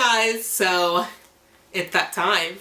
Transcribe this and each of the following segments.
guys, so it's that time.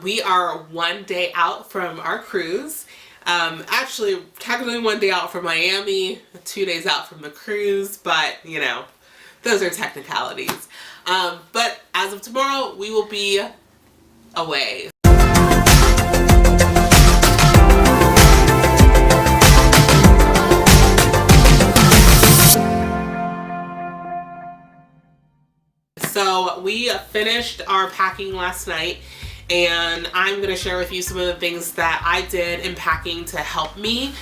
We are 1 day out from our cruise. Actually, technically 1 day out from Miami, 2 days out from the cruise, but you know, those are technicalities. But as of tomorrow, we will be away. So we finished our packing last night, and I'm going to share with you some of the things that I did in packing to help me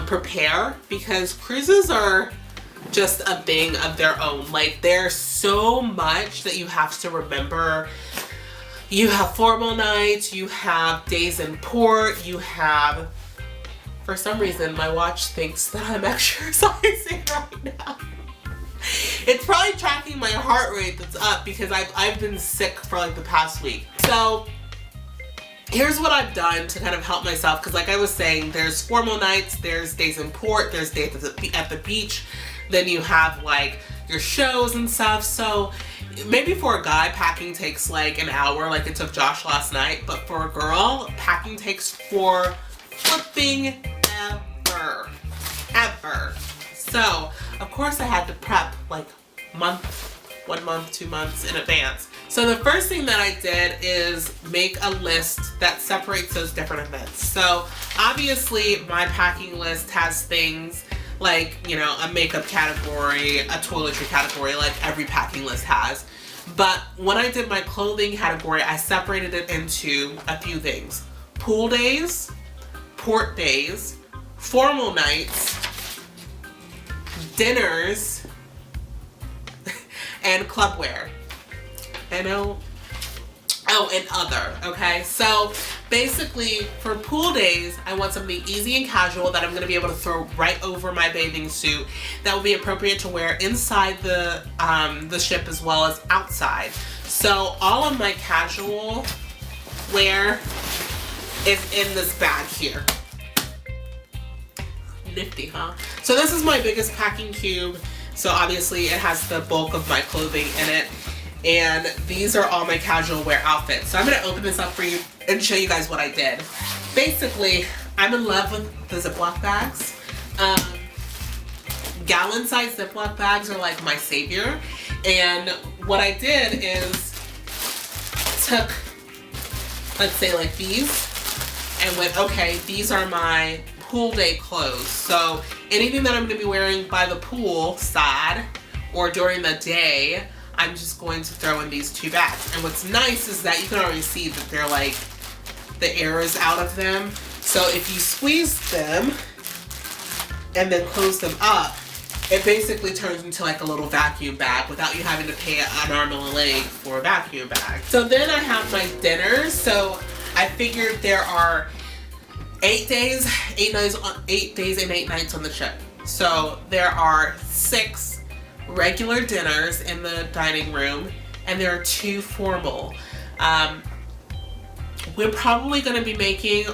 prepare, because cruises are just a thing of their own. Like, there's so much that you have to remember. You have formal nights, you have days in port, you have, for some reason my watch thinks that I'm exercising right now. It's probably tracking my heart rate that's up because I've been sick for like the past week. So here's what I've done to kind of help myself, because like I was saying, there's formal nights, there's days in port, there's days at the beach, then you have like your shows and stuff. So maybe for a guy, packing takes like an hour, like it took Josh last night, but for a girl, packing takes for flipping ever. So of course I had to prep like 1 month, 2 months in advance. So the first thing that I did is make a list that separates those different events. So obviously my packing list has things like, you know, a makeup category, a toiletry category, like every packing list has. But when I did my clothing category, I separated it into a few things: pool days, port days, formal nights, dinners, and clubwear. And other, okay? So basically for pool days, I want something easy and casual that I'm gonna be able to throw right over my bathing suit that will be appropriate to wear inside the ship as well as outside. So all of my casual wear is in this bag here. Nifty, huh? So this is my biggest packing cube. So obviously it has the bulk of my clothing in it. And these are all my casual wear outfits. So I'm going to open this up for you and show you guys what I did. Basically, I'm in love with the Ziploc bags. Gallon-sized Ziploc bags are like my savior. And what I did is took, let's say like these, and went, okay, these are my pool day clothes. So anything that I'm going to be wearing by the pool side or during the day, I'm just going to throw in these two bags. And what's nice is that you can already see that they're like, the air is out of them. So if you squeeze them and then close them up, it basically turns into like a little vacuum bag without you having to pay an arm and a leg for a vacuum bag. So then I have my dinners. So I figured there are 8 days and 8 nights on the ship. So there are 6 regular dinners in the dining room, and there are 2 formal. We're probably going to be making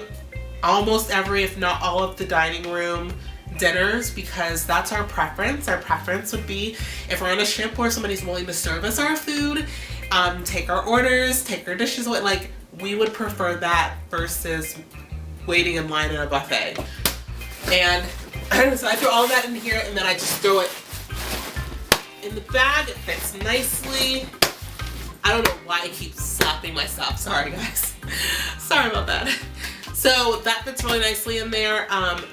almost every, if not all, of the dining room dinners, because that's our preference. Our preference would be, if we're on a ship where somebody's willing to serve us our food, take our orders, take our dishes away, like we would prefer that versus waiting in line at a buffet. And so I throw all that in here, and then I just throw it in the bag. It fits nicely. I don't know why I keep slapping myself. Sorry guys. Sorry about that. So that fits really nicely in there.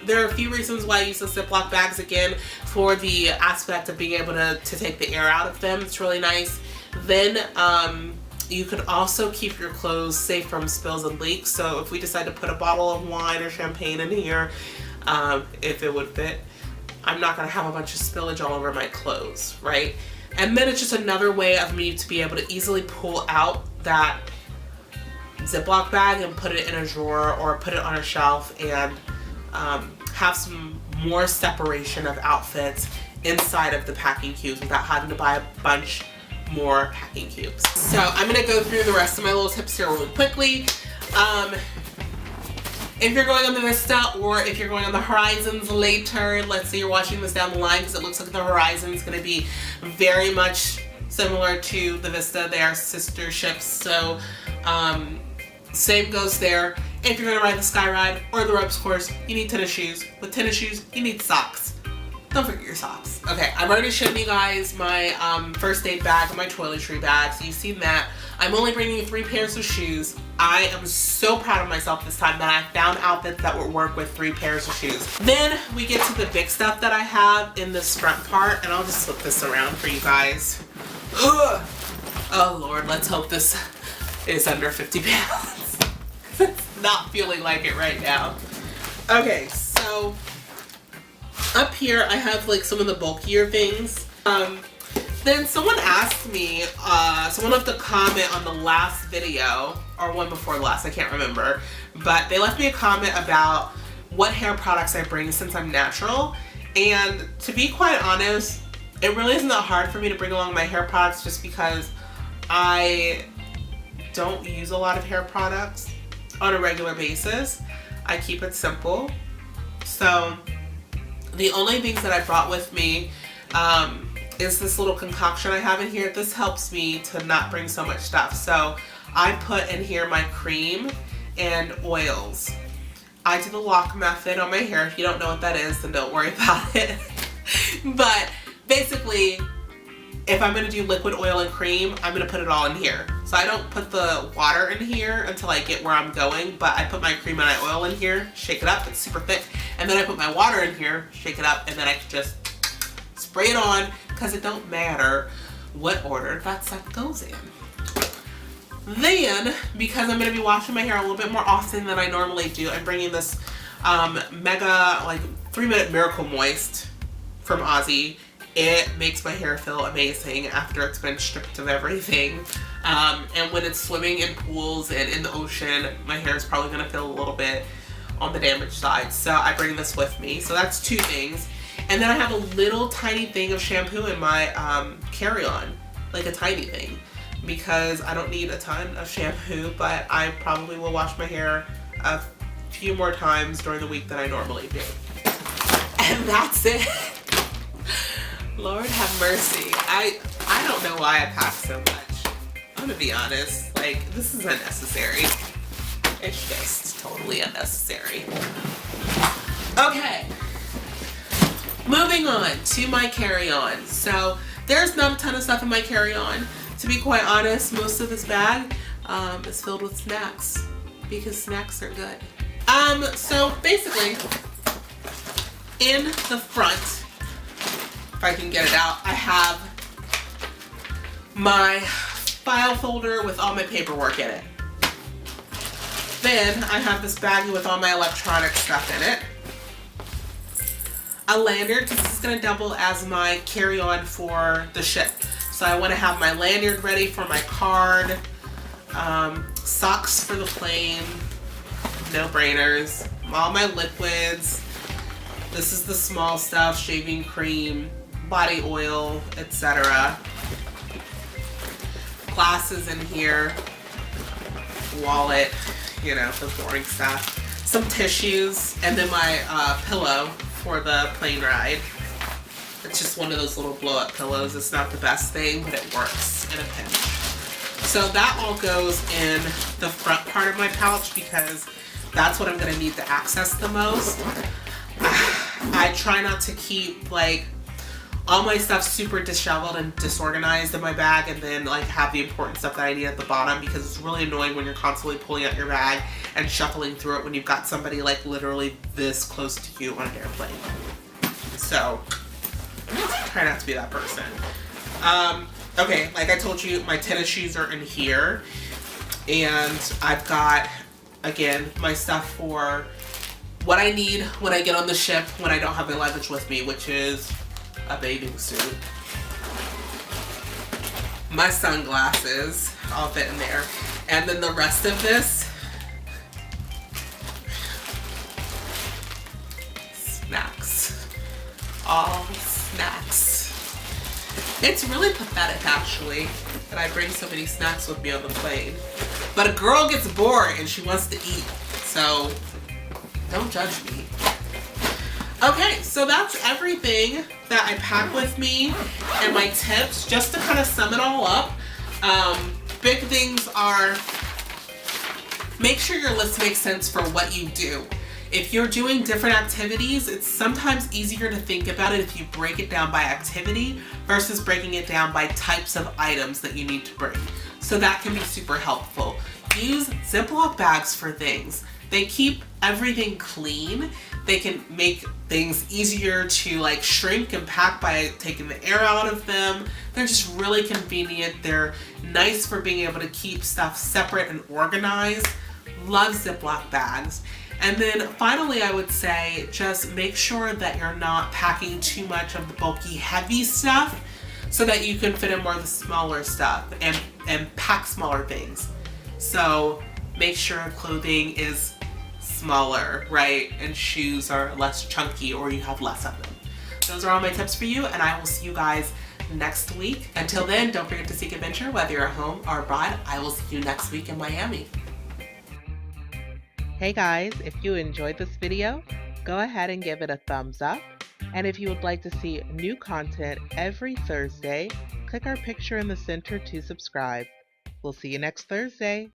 There are a few reasons why I use the Ziploc bags. Again, for the aspect of being able to take the air out of them. It's really nice. Then you can also keep your clothes safe from spills and leaks. So if we decide to put a bottle of wine or champagne in here, if it would fit, I'm not going to have a bunch of spillage all over my clothes, right? And then it's just another way of me to be able to easily pull out that Ziploc bag and put it in a drawer or put it on a shelf, and have some more separation of outfits inside of the packing cubes without having to buy a bunch more packing cubes. So I'm going to go through the rest of my little tips here really quickly. If you're going on the Vista, or if you're going on the Horizons later, let's say you're watching this down the line, because it looks like the Horizon is going to be very much similar to the Vista. They are sister ships, so same goes there. If you're gonna ride the Sky Ride or the ropes course, you need tennis shoes. With tennis shoes, you need socks. Don't forget your socks. Okay, I've already shown you guys my first aid bag and my toiletry bag, so you've seen that. I'm only bringing you 3 pairs of shoes. I am so proud of myself this time that I found outfits that would work with 3 pairs of shoes. Then we get to the big stuff that I have in this front part, and I'll just flip this around for you guys. Ugh. Oh Lord, let's hope this is under 50 pounds. It's not feeling like it right now. Okay, so up here I have like some of the bulkier things. Then someone asked me, someone left a comment on the last video, or one before last, I can't remember, but they left me a comment about what hair products I bring since I'm natural. And to be quite honest, it really isn't that hard for me to bring along my hair products just because I don't use a lot of hair products on a regular basis. I keep it simple. So the only things that I brought with me is this little concoction I have in here. This helps me to not bring so much stuff. So I put in here my cream and oils. I do the lock method on my hair. If you don't know what that is, then don't worry about it. But basically, if I'm gonna do liquid oil and cream, I'm gonna put it all in here. So I don't put the water in here until I get where I'm going, but I put my cream and my oil in here, shake it up, it's super thick, and then I put my water in here, shake it up, and then I can just spray it on, because it don't matter what order that stuff goes in. Then, because I'm going to be washing my hair a little bit more often than I normally do, I'm bringing this mega, like, 3-minute Miracle Moist from Aussie. It makes my hair feel amazing after it's been stripped of everything. And when it's swimming in pools and in the ocean, my hair is probably going to feel a little bit on the damaged side. So I bring this with me. So that's 2 things. And then I have a little tiny thing of shampoo in my carry-on, like a tiny thing, because I don't need a ton of shampoo, but I probably will wash my hair a few more times during the week than I normally do. And that's it. Lord have mercy. I don't know why I pack so much. I'm gonna be honest, like, this is unnecessary. It's just totally unnecessary. Okay. Moving on to my carry-on. So there's not a ton of stuff in my carry-on. To be quite honest, most of this bag is filled with snacks because snacks are good. So basically, in the front, if I can get it out, I have my file folder with all my paperwork in it. Then I have this baggie with all my electronic stuff in it. A lanyard, because this is going to double as my carry-on for the ship. So I want to have my lanyard ready for my card, socks for the plane, no-brainers, all my liquids. This is the small stuff, shaving cream, body oil, etc. Glasses in here, wallet, you know, the boring stuff. Some tissues, and then my pillow for the plane ride. It's just one of those little blow-up pillows. It's not the best thing, but it works in a pinch. So that all goes in the front part of my pouch because that's what I'm going to need to access the most. I try not to keep like all my stuff super disheveled and disorganized in my bag and then like have the important stuff that I need at the bottom, because it's really annoying when you're constantly pulling out your bag and shuffling through it when you've got somebody like literally this close to you on an airplane. So try not to be that person. Okay, like I told you, my tennis shoes are in here, and I've got, again, my stuff for what I need when I get on the ship when I don't have my luggage with me, which is a bathing suit. My sunglasses all fit in there. And then the rest of this, snacks. All snacks. It's really pathetic, actually, that I bring so many snacks with me on the plane. But a girl gets bored and she wants to eat, so don't judge me. Okay, So that's everything that I pack with me and my tips. Just to kind of sum it all up, big things are, make sure your list makes sense for what you do. If you're doing different activities, it's sometimes easier to think about it if you break it down by activity versus breaking it down by types of items that you need to bring. So that can be super helpful. Use Ziploc bags for things. They keep everything clean. They can make things easier to like shrink and pack by taking the air out of them. They're just really convenient. They're nice for being able to keep stuff separate and organized. Love Ziploc bags. And then finally, I would say just make sure that you're not packing too much of the bulky, heavy stuff so that you can fit in more of the smaller stuff and pack smaller things. So make sure clothing is smaller, right? And shoes are less chunky or you have less of them. Those are all my tips for you, and I will see you guys next week. Until then, don't forget to seek adventure, whether you're at home or abroad. I will see you next week in Miami. Hey guys, if you enjoyed this video, go ahead and give it a thumbs up. And if you would like to see new content every Thursday, click our picture in the center to subscribe. We'll see you next Thursday.